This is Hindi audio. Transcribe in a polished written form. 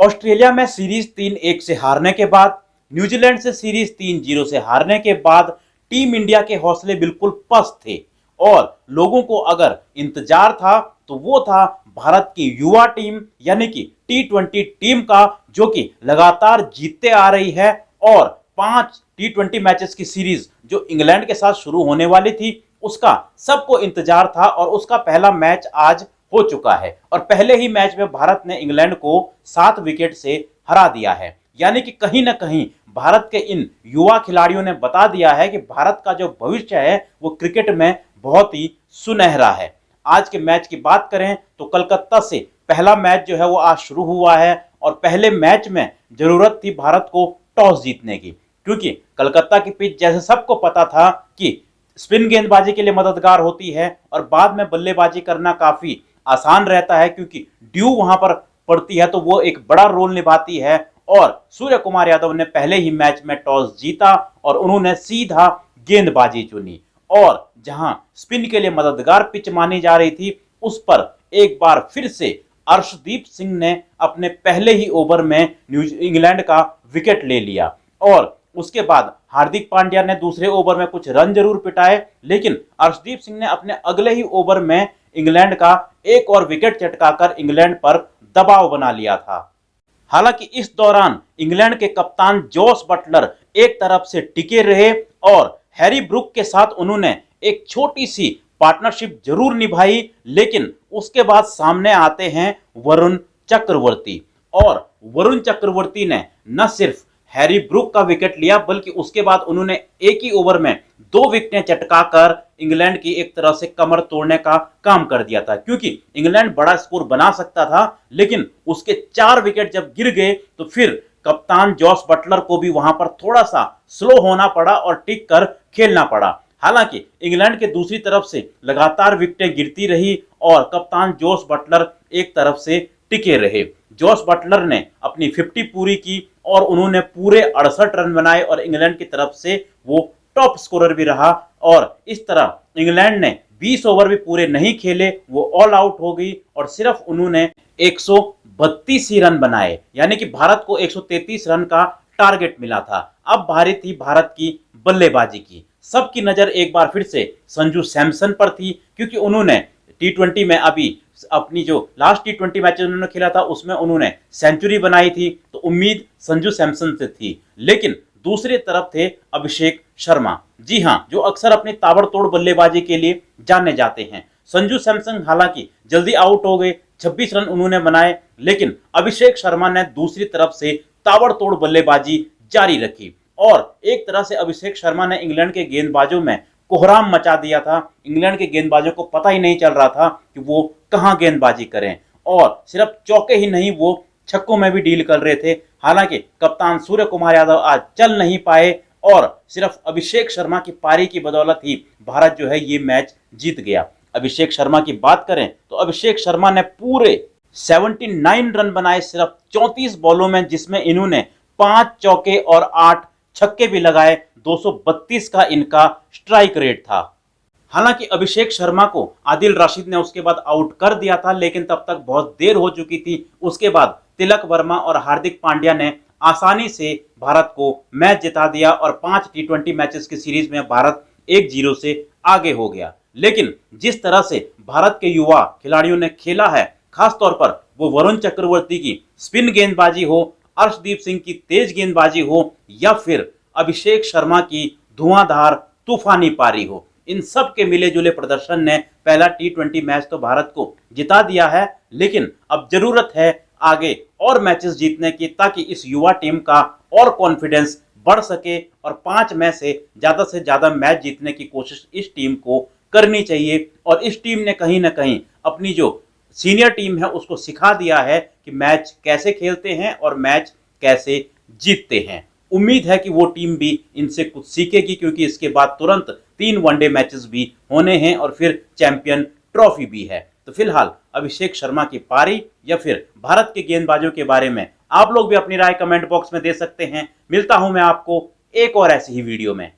ऑस्ट्रेलिया में सीरीज 3-1 से हारने के बाद, न्यूजीलैंड से सीरीज 3-0 से हारने के बाद टीम इंडिया के हौसले बिल्कुल पस्त थे और लोगों को अगर इंतजार था तो वो था भारत की युवा टीम यानी कि T20 टीम का, जो कि लगातार जीतते आ रही है और 5 T20 मैचेस की सीरीज जो इंग्लैंड के साथ शुरू होने वाली थी उसका सबको इंतजार था और उसका पहला मैच आज हो चुका है और पहले ही मैच में भारत ने इंग्लैंड को 7 विकेट से हरा दिया है। यानी कि कहीं ना कहीं भारत के इन युवा खिलाड़ियों ने बता दिया है कि भारत का जो भविष्य है वो क्रिकेट में बहुत ही सुनहरा है। आज के मैच की बात करें तो कलकत्ता से पहला मैच जो है वो आज शुरू हुआ है और पहले मैच में जरूरत थी भारत को टॉस जीतने की, क्योंकि कलकत्ता की पिच जैसे सबको पता था कि स्पिन गेंदबाजी के लिए मददगार होती है और बाद में बल्लेबाजी करना काफी आसान रहता है, क्योंकि ड्यू वहां पर पड़ती है तो वो एक बड़ा रोल निभाती है। और सूर्य कुमार यादव ने पहले ही मैच में टॉस जीता और उन्होंने सीधा गेंदबाजी चुनी और जहां स्पिन के लिए मददगार पिच मानी जा रही थी उस पर एक बार फिर से अर्शदीप सिंह ने अपने पहले ही ओवर में इंग्लैंड का विकेट ले लिया और उसके बाद हार्दिक पांड्या ने दूसरे ओवर में कुछ रन जरूर पिटाए, लेकिन अर्शदीप सिंह ने अपने अगले ही ओवर में इंग्लैंड का एक और विकेट चटकाकर इंग्लैंड पर दबाव बना लिया था। हालांकि इस दौरान इंग्लैंड के कप्तान जोस बटलर एक तरफ से टिके रहे और हैरी ब्रूक के साथ उन्होंने एक छोटी सी पार्टनरशिप जरूर निभाई, लेकिन उसके बाद सामने आते हैं वरुण चक्रवर्ती और वरुण चक्रवर्ती ने न सिर्फ हैरी ब्रूक का विकेट लिया बल्कि उसके बाद उन्होंने एक ही ओवर में 2 विकेटें चटकाकर इंग्लैंड की एक तरह से कमर तोड़ने का काम कर दिया था, क्योंकि इंग्लैंड बड़ा स्कोर बना सकता था लेकिन उसके 4 विकेट जब गिर गए तो फिर कप्तान जॉस बटलर को भी वहां पर थोड़ा सा स्लो होना पड़ा और टिक कर खेलना पड़ा। हालांकि इंग्लैंड के दूसरी तरफ से लगातार विकेटें गिरती रही और कप्तान जोस बटलर एक तरफ से टिके रहे। जोस बटलर ने अपनी 50 पूरी की और उन्होंने पूरे 68 रन बनाए और इंग्लैंड की तरफ से वो टॉप स्कोरर भी रहा और इस तरह इंग्लैंड ने 20 ओवर भी पूरे नहीं खेले, वो ऑल आउट हो गई और सिर्फ उन्होंने 132 ही रन बनाए, यानी कि भारत को 133 रन का टारगेट मिला था। अब बारी थी भारत की बल्लेबाजी की। सबकी नजर एक बार फिर से संजू सैमसन पर थी, क्योंकि उन्होंने T20 में अभी अपनी जो लास्ट T20 मैच उन्होंने खेला था उसमें उन्होंने सेंचुरी बनाई थी, तो उम्मीद संजू सैमसन से थी। लेकिन दूसरी तरफ थे अभिषेक शर्मा, जी हां, जो अक्सर अपनी ताबड़तोड़ बल्लेबाजी के लिए जाने जाते हैं। संजू सैमसन हालांकि जल्दी आउट हो गए, 26 रन उन्होंने बनाए, लेकिन अभिषेक शर्मा ने दूसरी तरफ से ताबड़तोड़ बल्लेबाजी जारी रखी और एक तरह से अभिषेक शर्मा ने इंग्लैंड के गेंदबाजों में कोहराम मचा दिया था। इंग्लैंड के गेंदबाजों को पता ही नहीं चल रहा था कि वो कहां गेंदबाजी करें और सिर्फ चौके ही नहीं, वो छक्कों में भी डील कर रहे थे। हालांकि कप्तान सूर्य कुमार यादव आज चल नहीं पाए और सिर्फ अभिषेक शर्मा की पारी की बदौलत ही भारत जो है ये मैच जीत गया। अभिषेक शर्मा की बात करें तो अभिषेक शर्मा ने पूरे 79 रन बनाए सिर्फ 34 बॉलों में, जिसमें इन्होंने 5 चौके और 8 छक्के भी लगाए। 232 का इनका स्ट्राइक रेट था। हालांकि अभिषेक शर्मा को आदिल रशीद ने उसके बाद आउट कर दिया था, लेकिन तब तक बहुत देर हो चुकी थी। उसके बाद तिलक वर्मा और हार्दिक पांड्या ने आसानी से भारत को मैच जिता दिया और 5 T20 मैचेस की सीरीज में भारत 1-0 से आगे हो गया। लेकिन जिस तरह से भारत के युवा खिलाड़ियों ने खेला है, खासतौर पर वो वरुण चक्रवर्ती की स्पिन गेंदबाजी हो, अर्शदीप सिंह की तेज गेंदबाजी हो या फिर अभिषेक शर्मा की धुआंधार तूफानी पारी हो, इन सब के मिले जुले प्रदर्शन ने पहला T20 मैच तो भारत को जिता दिया है। लेकिन अब जरूरत है आगे और मैचेस जीतने की, ताकि इस युवा टीम का और कॉन्फिडेंस बढ़ सके और 5 में से ज्यादा मैच जीतने की कोशिश इस टीम को करनी चाहिए। और इस टीम ने कहीं ना कहीं अपनी जो सीनियर टीम है उसको सिखा दिया है कि मैच कैसे खेलते हैं और मैच कैसे जीतते हैं। उम्मीद है कि वो टीम भी इनसे कुछ सीखेगी, क्योंकि इसके बाद तुरंत 3 वनडे मैचेस भी होने हैं और फिर चैंपियन ट्रॉफी भी है। तो फिलहाल अभिषेक शर्मा की पारी या फिर भारत के गेंदबाजों के बारे में आप लोग भी अपनी राय कमेंट बॉक्स में दे सकते हैं। मिलता हूं मैं आपको एक और ऐसी ही वीडियो में।